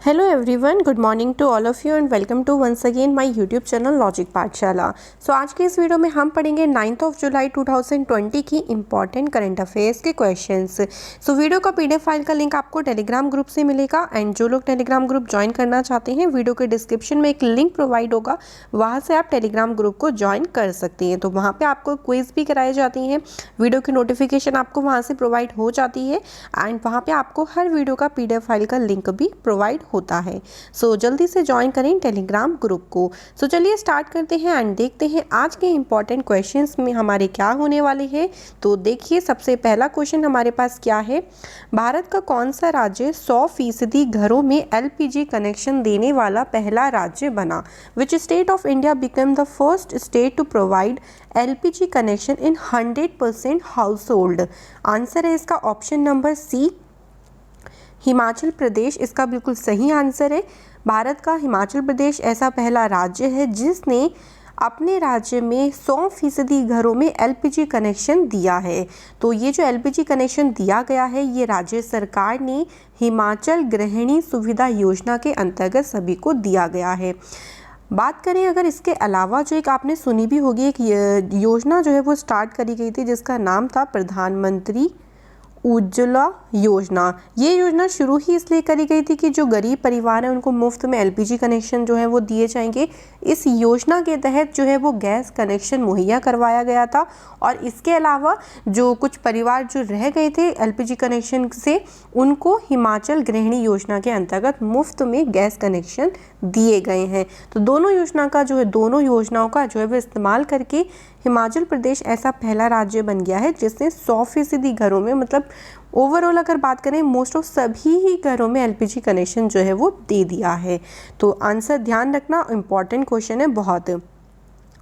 Hello everyone, good morning to all of you and welcome to once again my YouTube channel logic पाठशाला। आज के इस video में हम पढ़ेंगे 9 जुलाई 2020 की इंपॉर्टेंट करंट अफेयर्स के क्वेश्चंस। वीडियो का पीडीएफ फाइल का लिंक आपको टेलीग्राम ग्रुप से मिलेगा एंड जो लोग टेलीग्राम ग्रुप ज्वाइन करना चाहते हैं वीडियो के डिस्क्रिप्शन में एक लिंक प्रोवाइड होगा, वहाँ से आप टेलीग्राम ग्रुप को ज्वाइन कर सकती हैं। तो वहाँ पर आपको क्विज भी कराई जाती हैं, वीडियो की नोटिफिकेशन आपको वहाँ से प्रोवाइड हो जाती है एंड वहाँ पर आपको हर वीडियो का पीडीएफ फाइल का लिंक भी प्रोवाइड होता है। जल्दी से ज्वाइन करें टेलीग्राम ग्रुप को। चलिए स्टार्ट करते हैं एंड देखते हैं आज के इंपॉर्टेंट क्वेश्चंस में हमारे क्या होने वाले हैं। तो देखिए सबसे पहला क्वेश्चन हमारे पास क्या है, भारत का कौन सा राज्य 100% घरों में एलपीजी कनेक्शन देने वाला पहला राज्य बना? Which state of India become the first state to provide LPG connection in 100% household? Answer है इसका option number C, Himachal Pradesh इसका बिल्कुल सही आंसर है। भारत का हिमाचल प्रदेश ऐसा पहला राज्य है जिसने अपने राज्य में 100% घरों में एलपीजी कनेक्शन दिया है। तो ये जो एलपीजी कनेक्शन दिया गया है ये राज्य सरकार ने हिमाचल गृहिणी सुविधा योजना के अंतर्गत सभी को दिया गया है। बात करें अगर इसके अलावा जो एक आपने सुनी भी होगी, एक योजना जो है वो स्टार्ट करी गई थी जिसका नाम था प्रधानमंत्री उज्ज्वला योजना। ये योजना शुरू ही इसलिए करी गई थी कि जो गरीब परिवार हैं उनको मुफ्त में एलपीजी कनेक्शन जो है वो दिए जाएंगे। इस योजना के तहत जो है वो गैस कनेक्शन मुहैया करवाया गया था और इसके अलावा जो कुछ परिवार जो रह गए थे एलपीजी कनेक्शन से उनको हिमाचल गृहिणी योजना के अंतर्गत मुफ्त में गैस कनेक्शन दिए गए हैं। तो दोनों योजनाओं का जो है वो इस्तेमाल करके हिमाचल प्रदेश ऐसा पहला राज्य बन गया है जिसने 100% घरों में, मतलब ओवरऑल अगर बात करें मोस्ट ऑफ सभी ही घरों में एलपीजी कनेक्शन जो है वो दे दिया है। तो आंसर ध्यान रखना, इम्पॉर्टेंट क्वेश्चन है बहुत।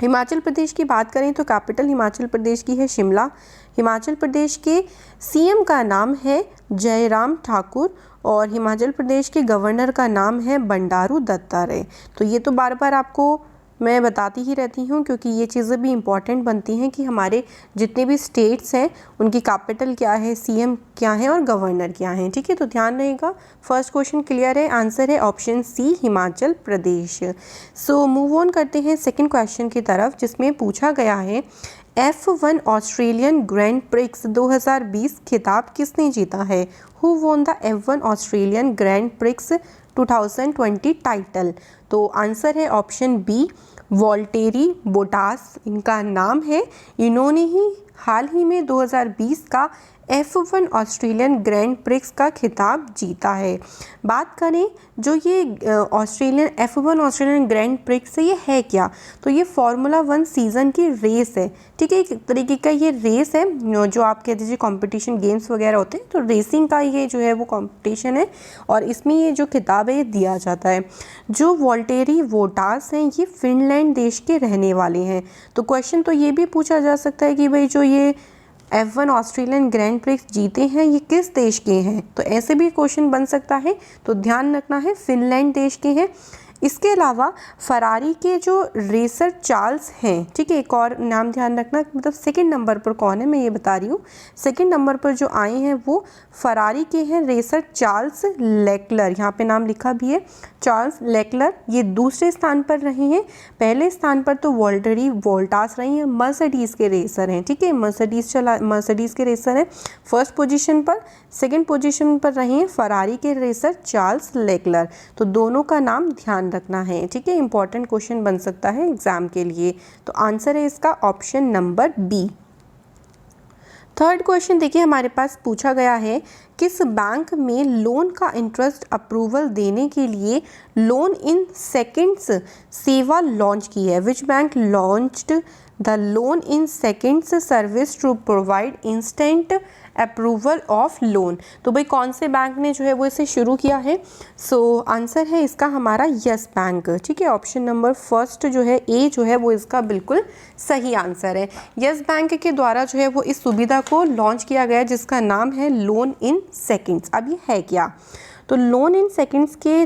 हिमाचल प्रदेश की बात करें तो कैपिटल हिमाचल प्रदेश की है शिमला। हिमाचल प्रदेश के सीएम का नाम है जयराम ठाकुर और हिमाचल प्रदेश के गवर्नर का नाम है बंडारू दत्तात्रेय। तो ये तो बार बार आपको मैं बताती ही रहती हूँ क्योंकि ये चीज़ें भी इम्पॉर्टेंट बनती हैं कि हमारे जितने भी स्टेट्स हैं उनकी कैपिटल क्या है, सीएम क्या है और गवर्नर क्या है। ठीक है, तो ध्यान रहेगा। फर्स्ट क्वेश्चन क्लियर है, आंसर है option C Himachal Pradesh. Move on करते हैं सेकंड क्वेश्चन की तरफ जिसमें पूछा गया है F1 ऑस्ट्रेलियन ग्रैंड प्रिक्स 2020 खिताब किसने जीता है? Who won the F1 Australian grand prix 2020 title? तो आंसर है ऑप्शन बी, वॉल्टेरी बोटास इनका नाम है। इन्होंने ही हाल ही में 2020 का F1 ऑस्ट्रेलियन ग्रैंड प्रिक्स का खिताब जीता है। बात करें जो ये F1 ऑस्ट्रेलियन ग्रैंड प्रिक्स है ये है क्या? तो ये फार्मूला 1 सीज़न की रेस है। ठीक है, एक तरीके का ये रेस है जो आप कह दीजिए कंपटीशन गेम्स वगैरह होते हैं, तो रेसिंग का ये जो है वो कंपटीशन है और इसमें ये जो खिताब है ये दिया जाता है। जो वॉल्टेरी बोटास हैं ये फिनलैंड देश के रहने वाले हैं। तो क्वेश्चन तो ये भी पूछा जा सकता है कि भाई जो ये F1 ऑस्ट्रेलियन ग्रैंड प्रिक्स जीते हैं ये किस देश के हैं? तो ऐसे भी क्वेश्चन बन सकता है, तो ध्यान रखना है फिनलैंड देश के हैं। इसके अलावा फरारी के जो रेसर चार्ल्स हैं, ठीक है, एक और नाम ध्यान रखना, मतलब सेकंड नंबर पर कौन है मैं ये बता रही हूँ। सेकंड नंबर पर जो आए हैं वो फरारी के हैं रेसर चार्ल्स लेक्लर, यहाँ पे नाम लिखा भी है चार्ल्स लेक्लर, ये दूसरे स्थान पर रहे हैं। पहले स्थान पर तो वॉल्टेरी बोटास रही हैं, मर्सिडीज़ के रेसर हैं। ठीक है, मर्सिडीज़ के रेसर हैं फर्स्ट पोजीशन पर। सेकंड पोजीशन पर रहे हैं फरारी के रेसर चार्ल्स लेक्लर। तो दोनों का नाम ध्यान रखना है। ठीक है, इंपॉर्टेंट क्वेश्चन बन सकता है एग्जाम के लिए। तो आंसर है इसका option number B. Third question देखिए हमारे पास पूछा गया है किस बैंक में लोन का इंटरेस्ट अप्रूवल देने के लिए लोन इन सेकंड्स सेवा लॉन्च की है? Which bank launched the loan in seconds service to provide instant approval of loan? तो भाई कौन से बैंक ने जो है वो इसे शुरू किया है? आंसर है इसका हमारा यस बैंक। ठीक है, ऑप्शन नंबर फर्स्ट जो है ए जो है वो इसका बिल्कुल सही आंसर है। यस बैंक के द्वारा जो है वो इस सुविधा को लॉन्च किया गया जिसका नाम है लोन इन सेकंड्स। अब ये है क्या? तो लोन इन सेकंड्स के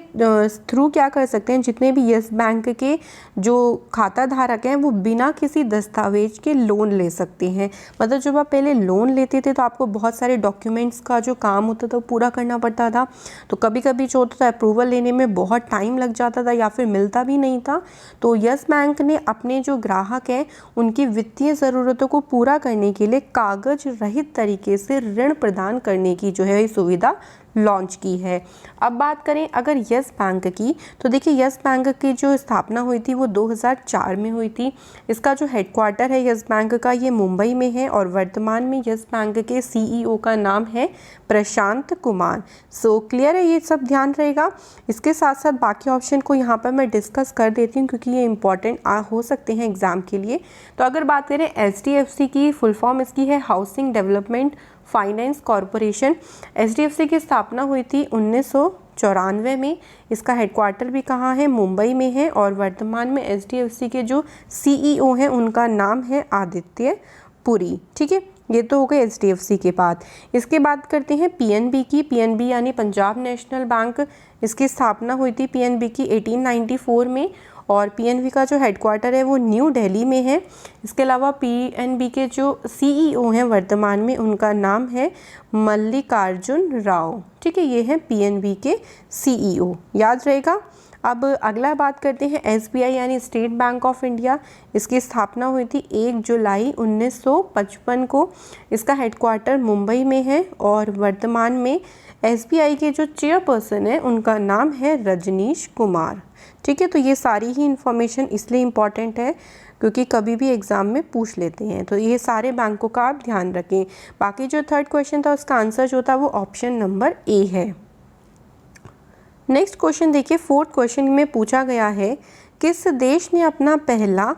थ्रू क्या कर सकते हैं, जितने भी यस बैंक के जो खाता धारक हैं वो बिना किसी दस्तावेज के लोन ले सकते हैं। मतलब जब आप पहले लोन लेते थे तो आपको बहुत सारे डॉक्यूमेंट्स का जो काम होता था वो पूरा करना पड़ता था, तो कभी कभी जो होता था अप्रूवल लेने में बहुत टाइम लग जाता था या फिर मिलता भी नहीं था। तो यस बैंक ने अपने जो ग्राहक हैं उनकी वित्तीय ज़रूरतों को पूरा करने के लिए कागज रहित तरीके से ऋण प्रदान करने की जो है सुविधा लॉन्च की है। अब बात करें अगर यस बैंक की, तो देखिए यस बैंक की जो स्थापना हुई थी वो 2004 में हुई थी। इसका जो हेडक्वार्टर है यस बैंक का ये मुंबई में है और वर्तमान में यस बैंक के सीईओ का नाम है प्रशांत कुमार। सो क्लियर है, ये सब ध्यान रहेगा। इसके साथ साथ बाकी ऑप्शन को यहाँ पर मैं डिस्कस कर देती हूँ क्योंकि ये इंपॉर्टेंट हो सकते हैं एग्जाम के लिए। तो अगर बात करें HDFC की, फुल फॉर्म इसकी है housing development finance corporation. HDFC की स्थापना हुई थी 1994 में। इसका हेडक्वार्टर भी कहाँ है, मुंबई में है और वर्तमान में HDFC के जो CEO हैं उनका नाम है आदित्य पुरी। ठीक है, ये तो हो गए HDFC के बाद। इसके बाद करते हैं PNB की। PNB यानी पंजाब नेशनल बैंक, इसकी स्थापना हुई थी PNB की 1894 में और PNB का जो हेडक्वार्टर है वो न्यू दिल्ली में है। इसके अलावा PNB के जो CEO हैं वर्तमान में उनका नाम है मल्लिकार्जुन राव। ठीक है, ये हैं PNB के CEO, याद रहेगा। अब अगला बात करते हैं SBI यानी स्टेट बैंक ऑफ इंडिया। इसकी स्थापना हुई थी 1 जुलाई 1955 को। इसका हेडक्वार्टर मुंबई में है और वर्तमान में SBI के जो चेयरपर्सन है उनका नाम है रजनीश कुमार। ठीक है, तो ये सारी ही इन्फॉर्मेशन इसलिए इम्पॉर्टेंट है क्योंकि कभी भी एग्ज़ाम में पूछ लेते हैं, तो ये सारे बैंकों का आप ध्यान रखें। बाकी जो थर्ड क्वेश्चन था उसका आंसर जो था वो ऑप्शन नंबर A है। नेक्स्ट क्वेश्चन देखिए, फोर्थ क्वेश्चन में पूछा गया है किस देश ने अपना पहला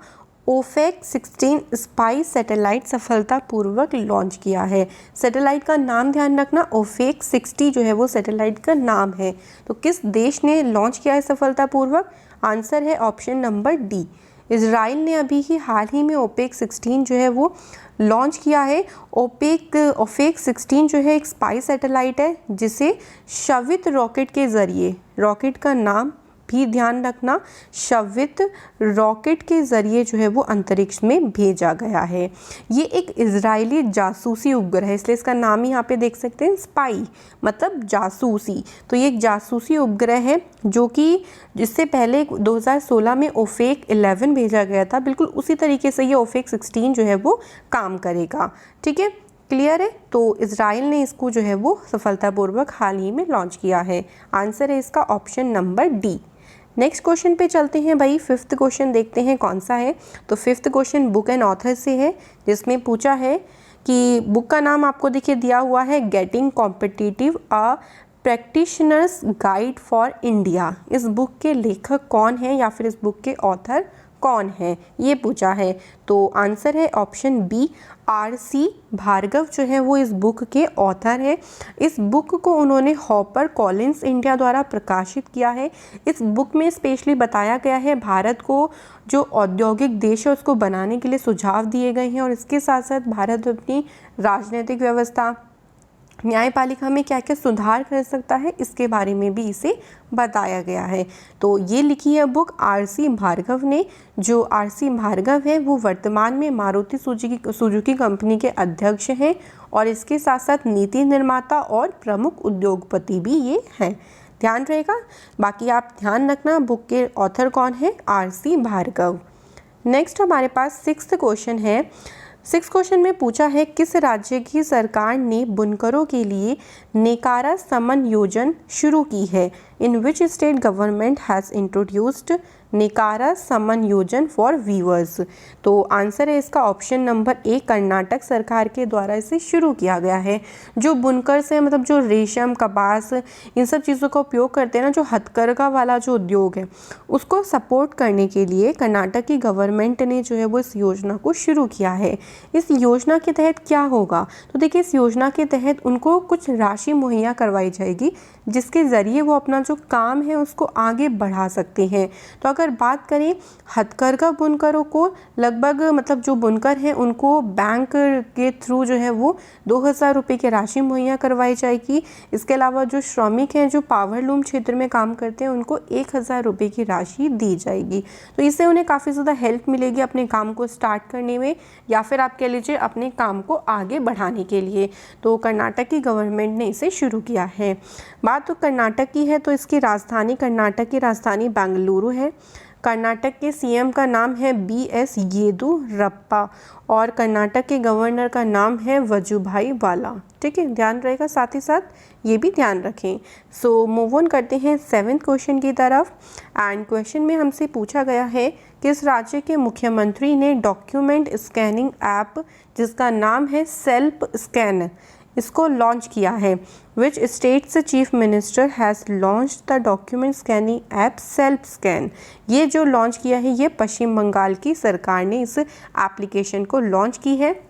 OFAC 16 स्पाई सैटेलाइट सफलतापूर्वक लॉन्च किया है। सैटेलाइट का नाम ध्यान रखना, OFAC 60 जो है वो सैटेलाइट का नाम है। तो किस देश ने लॉन्च किया है सफलतापूर्वक, आंसर है ऑप्शन नंबर D। इजराइल ने अभी ही हाल ही में OFAC 16 जो है वो लॉन्च किया है। OFAC 16 जो है एक स्पाई सैटेलाइट है जिसे श्रवित रॉकेट के ज़रिए, रॉकेट का नाम भी ध्यान रखना, श्रवित रॉकेट के ज़रिए जो है वो अंतरिक्ष में भेजा गया है। ये एक इजरायली जासूसी उपग्रह है, इसलिए इसका नाम ही यहाँ पे देख सकते हैं, स्पाई मतलब जासूसी। तो ये एक जासूसी उपग्रह है जो कि जिससे पहले 2016 में OFAC 11 भेजा गया था, बिल्कुल उसी तरीके से ये OFAC 16 जो है वो काम करेगा। ठीक है, क्लियर है। तो इजराइल ने इसको जो है वो सफलतापूर्वक हाल ही में लॉन्च किया है। आंसर है इसका option number D। Next question पे चलते हैं भाई। फिफ्थ क्वेश्चन देखते हैं कौन सा है। तो fifth question book and author से है, जिसमें पूछा है कि बुक का नाम आपको देखिए दिया हुआ है getting competitive a practitioners guide for India. इस बुक के लेखक कौन है या फिर इस बुक के ऑथर कौन है, ये पूछा है। तो आंसर है ऑप्शन B, RC भार्गव जो है वो इस बुक के ऑथर है। इस बुक को उन्होंने हॉपर कॉलिंस इंडिया द्वारा प्रकाशित किया है। इस बुक में स्पेशली बताया गया है भारत को जो औद्योगिक देश है उसको बनाने के लिए सुझाव दिए गए हैं और इसके साथ साथ भारत अपनी राजनीतिक व्यवस्था, न्यायपालिका में क्या क्या सुधार कर सकता है इसके बारे में भी इसे बताया गया है। तो ये लिखी है बुक RC भार्गव ने। जो RC भार्गव है वो वर्तमान में मारुति सुजुकी कंपनी के अध्यक्ष हैं और इसके साथ साथ नीति निर्माता और प्रमुख उद्योगपति भी ये हैं, ध्यान रहेगा। बाकी आप ध्यान रखना बुक के ऑथर कौन है, RC भार्गव। नेक्स्ट हमारे पास सिक्स्थ क्वेश्चन है। सिक्स क्वेश्चन में पूछा है किस राज्य की सरकार ने बुनकरों के लिए नेकारा समन योजना शुरू की है। In which state government has introduced Nekara Samman Yojana for viewers. तो आंसर है इसका ऑप्शन नंबर A, कर्नाटक सरकार के द्वारा इसे शुरू किया गया है। जो बुनकर से मतलब जो रेशम, कपास, इन सब चीज़ों का उपयोग करते हैं ना, जो हथकरघा वाला जो उद्योग है उसको सपोर्ट करने के लिए कर्नाटक की गवर्नमेंट ने जो है वो इस योजना को शुरू किया है। इस योजना के तहत क्या होगा, तो देखिए इस योजना के तहत उनको कुछ राशि मुहैया करवाई जाएगी जिसके ज़रिए वो अपना जो काम है उसको आगे बढ़ा सकते हैं। तो अगर बात करें हथकरघा बुनकरों को लगभग मतलब जो बुनकर हैं उनको बैंक के थ्रू जो है वो 2000 रुपये की राशि मुहैया करवाई जाएगी। इसके अलावा जो श्रमिक हैं जो पावरलूम क्षेत्र में काम करते हैं उनको 1000 रुपये की राशि दी जाएगी। तो इससे उन्हें काफ़ी ज़्यादा हेल्प मिलेगी अपने काम को स्टार्ट करने में या फिर आप कह लीजिए अपने काम को आगे बढ़ाने के लिए। तो कर्नाटक की गवर्नमेंट ने इसे शुरू किया है। बात तो कर्नाटक की है तो इसकी राजधानी कर्नाटक की राजधानी बेंगलुरु है। कर्नाटक के सीएम का नाम है BS येदियुरप्पा और कर्नाटक के गवर्नर का नाम है वजुभाई वाला। ठीक है, ध्यान रहेगा, साथ ही साथ ये भी ध्यान रखें। सो मूव ऑन करते हैं 7th क्वेश्चन की तरफ। एंड क्वेश्चन में हमसे पूछा गया है किस राज्य के मुख्यमंत्री ने डॉक्यूमेंट स्कैनिंग ऐप जिसका नाम है सेल्फ स्कैन इसको लॉन्च किया है। Which states chief minister has launch the document scanning app self scan. ये जो लॉन्च किया है ये पश्चिम बंगाल की सरकार ने इस एप्लीकेशन को लॉन्च की है।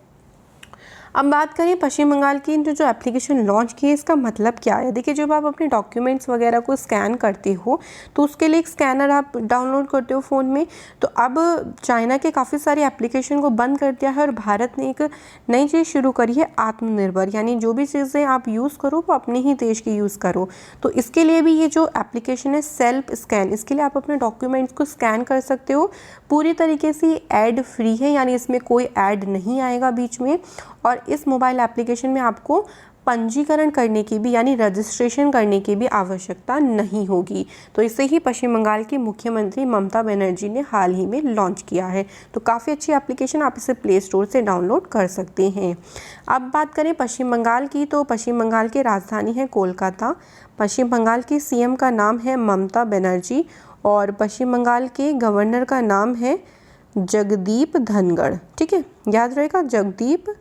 अब बात करें पश्चिम बंगाल की जो एप्लीकेशन लॉन्च की है इसका मतलब क्या है। देखिए, जब आप अपने डॉक्यूमेंट्स वगैरह को स्कैन करते हो तो उसके लिए एक स्कैनर आप डाउनलोड करते हो फ़ोन में। तो अब चाइना के काफ़ी सारे एप्लीकेशन को बंद कर दिया है और भारत ने एक नई चीज़ शुरू करी है आत्मनिर्भर, यानी जो भी चीज़ें आप यूज़ करो वो अपने ही देश की यूज़ करो। तो इसके लिए भी ये जो एप्लीकेशन है सेल्फ स्कैन, इसके लिए आप अपने डॉक्यूमेंट्स को स्कैन कर सकते हो। पूरी तरीके से ऐड फ्री है, यानी इसमें कोई ऐड नहीं आएगा बीच में। और इस मोबाइल एप्लीकेशन में आपको पंजीकरण करने की भी यानी रजिस्ट्रेशन करने की भी आवश्यकता नहीं होगी। तो इसे ही पश्चिम बंगाल की मुख्यमंत्री ममता बनर्जी ने हाल ही में लॉन्च किया है। तो काफ़ी अच्छी एप्लीकेशन, आप इसे प्ले स्टोर से डाउनलोड कर सकते हैं। अब बात करें पश्चिम बंगाल की, तो पश्चिम बंगाल की राजधानी है कोलकाता। पश्चिम बंगाल की सीएम का नाम है ममता बनर्जी और पश्चिम बंगाल के गवर्नर का नाम है जगदीप धनखड़। ठीक है, याद रहेगा, जगदीप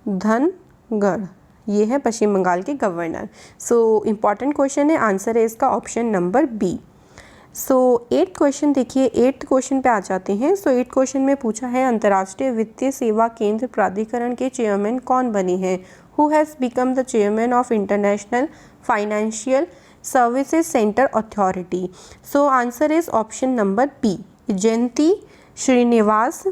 धनखड़ ये है पश्चिम बंगाल के गवर्नर। सो इम्पॉर्टेंट क्वेश्चन है, आंसर है इसका ऑप्शन नंबर बी। सो 8th क्वेश्चन देखिए, 8th क्वेश्चन पे आ जाते हैं। सो 8th क्वेश्चन में पूछा है अंतर्राष्ट्रीय वित्तीय सेवा केंद्र प्राधिकरण के चेयरमैन कौन बने हैं। Who has become the chairman of International Financial Services Centre Authority. So answer is option number B, Jayanti Srinivas,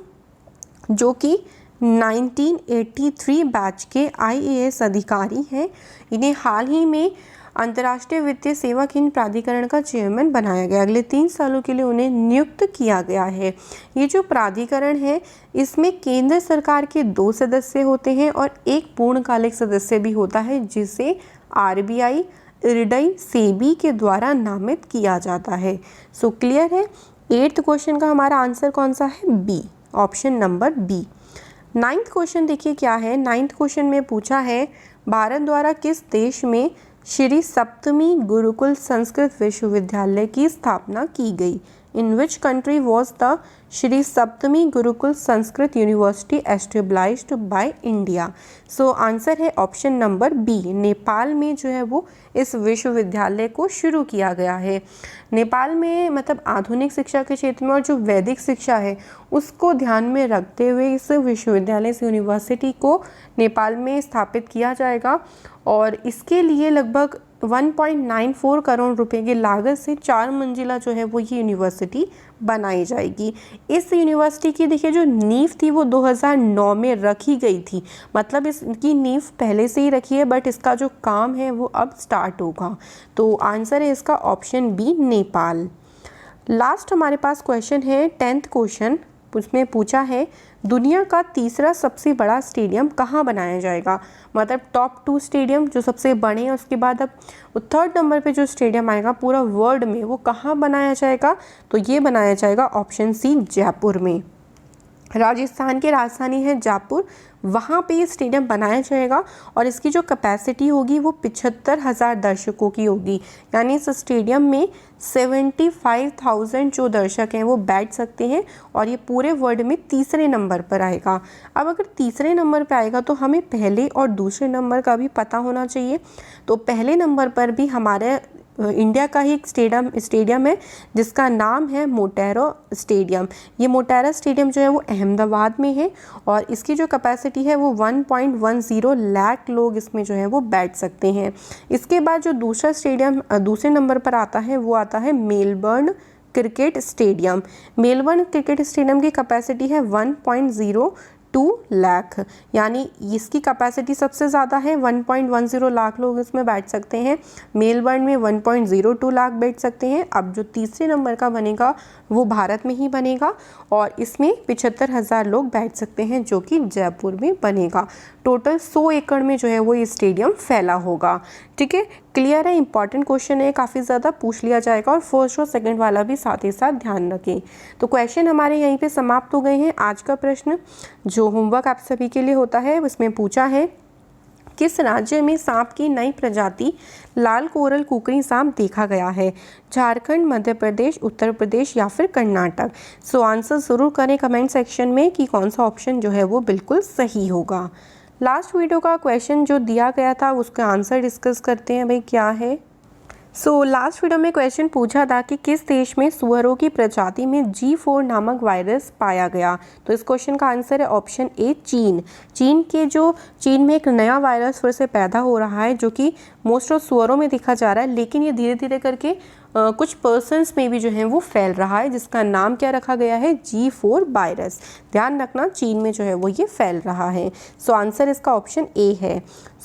जो कि 1983 बैच के IAS अधिकारी हैं। इन्हें हाल ही में अंतर्राष्ट्रीय वित्तीय सेवा केंद्र प्राधिकरण का चेयरमैन बनाया गया। अगले 3 सालों के लिए उन्हें नियुक्त किया गया है। ये जो प्राधिकरण है इसमें केंद्र सरकार के 2 सदस्य होते हैं और एक पूर्णकालिक सदस्य भी होता है जिसे RBI, IRDAI, SEBI के द्वारा नामित किया जाता है। सो क्लियर है, 8th क्वेश्चन का हमारा आंसर कौन सा है, B, option number B. 9th question देखिए क्या है। 9th क्वेश्चन में पूछा है भारत द्वारा किस देश में श्री सप्तमी गुरुकुल संस्कृत विश्वविद्यालय की स्थापना की गई। In which country was the Shri Saptami Gurukul Sanskrit University established by India. So answer है ऑप्शन नंबर बी, नेपाल में जो है वो इस विश्वविद्यालय को शुरू किया गया है। नेपाल में मतलब आधुनिक शिक्षा के क्षेत्र में और जो वैदिक शिक्षा है उसको ध्यान में रखते हुए इस विश्वविद्यालय, इस यूनिवर्सिटी को नेपाल में स्थापित किया जाएगा और इसके लिए लगभग 1.94 करोड़ रुपए की लागत से 4 मंजिला जो है वो ये यूनिवर्सिटी बनाई जाएगी। इस यूनिवर्सिटी की देखिए जो नींव थी वो 2009 में रखी गई थी, मतलब इसकी नींव पहले से ही रखी है बट इसका जो काम है वो अब स्टार्ट होगा। तो आंसर है इसका ऑप्शन बी, नेपाल। लास्ट हमारे पास क्वेश्चन है 10th क्वेश्चन। उसमें पूछा है दुनिया का तीसरा सबसे बड़ा स्टेडियम कहाँ बनाया जाएगा। मतलब टॉप 2 स्टेडियम जो सबसे बड़े हैं, उसके बाद अब 3rd नंबर पे जो स्टेडियम आएगा पूरा वर्ल्ड में वो कहाँ बनाया जाएगा। तो ये बनाया जाएगा ऑप्शन सी, जयपुर में। राजस्थान की राजधानी है जयपुर, वहाँ पे ये स्टेडियम बनाया जाएगा और इसकी जो कैपेसिटी होगी वो 75,000 दर्शकों की होगी। यानी इस स्टेडियम में 75,000 जो दर्शक हैं वो बैठ सकते हैं और ये पूरे वर्ल्ड में तीसरे नंबर पर आएगा। अब अगर तीसरे नंबर पर आएगा तो हमें पहले और दूसरे नंबर का भी पता होना चाहिए। तो पहले नंबर पर भी हमारे इंडिया का ही एक स्टेडियम है जिसका नाम है मोटेरा स्टेडियम। ये मोटेरा स्टेडियम जो है वो अहमदाबाद में है और इसकी जो कैपेसिटी है वो 1.10 लाख लोग इसमें जो है वो बैठ सकते हैं। इसके बाद जो दूसरा स्टेडियम दूसरे नंबर पर आता है वो आता है Melbourne cricket stadium. Melbourne cricket stadium की कैपेसिटी है 1.02 लाख, यानी इसकी कैपेसिटी सबसे ज़्यादा है। 1.10 लाख लोग इसमें बैठ सकते हैं। मेलबर्न में 1.02 लाख बैठ सकते हैं। अब जो तीसरे नंबर का बनेगा वो भारत में ही बनेगा और इसमें 75,000 लोग बैठ सकते हैं, जो कि जयपुर में बनेगा। टोटल 100 एकड़ में जो है वो ये स्टेडियम फैला होगा। ठीक है, क्लियर है। इंपॉर्टेंट क्वेश्चन है, काफ़ी ज़्यादा पूछ लिया जाएगा और फर्स्ट और सेकंड वाला भी साथ ही साथ ध्यान रखें। तो क्वेश्चन हमारे यहीं पे समाप्त हो गए हैं। आज का प्रश्न जो होमवर्क आप सभी के लिए होता है उसमें पूछा है, किस राज्य में सांप की नई प्रजाति लाल कोरल कुकरी सांप देखा गया है? झारखंड, मध्य प्रदेश, उत्तर प्रदेश या फिर कर्नाटक? सो आंसर ज़रूर करें कमेंट सेक्शन में कि कौन सा ऑप्शन जो है वो बिल्कुल सही होगा। लास्ट वीडियो का क्वेश्चन जो दिया गया था उसका आंसर डिस्कस करते हैं भाई, क्या है। लास्ट वीडियो में क्वेश्चन पूछा था कि किस देश में सुअरों की प्रजाति में G4 नामक वायरस पाया गया? तो इस क्वेश्चन का आंसर है ऑप्शन ए, चीन। चीन में एक नया वायरस फिर से पैदा हो रहा है जो कि मोस्ट ऑफ सुअरों में देखा जा रहा है, लेकिन ये धीरे धीरे करके कुछ पर्सन्स में भी जो है वो फैल रहा है, जिसका नाम क्या रखा गया है? G4 virus. ध्यान रखना, चीन में जो है वो ये फैल रहा है। आंसर इसका ऑप्शन ए है।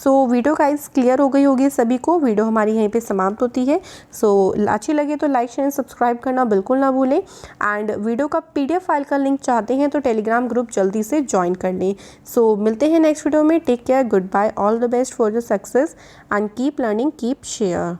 वीडियो गाइस क्लियर हो गई होगी सभी को। वीडियो हमारी यहीं पे समाप्त होती है। अच्छी लगे तो लाइक शेयर सब्सक्राइब करना बिल्कुल ना भूलें एंड वीडियो का PDF फाइल का लिंक चाहते हैं तो टेलीग्राम ग्रुप जल्दी से ज्वाइन कर लें। मिलते हैं नेक्स्ट वीडियो में। Take care, good bye, all the best for your success and keep learning, keep share.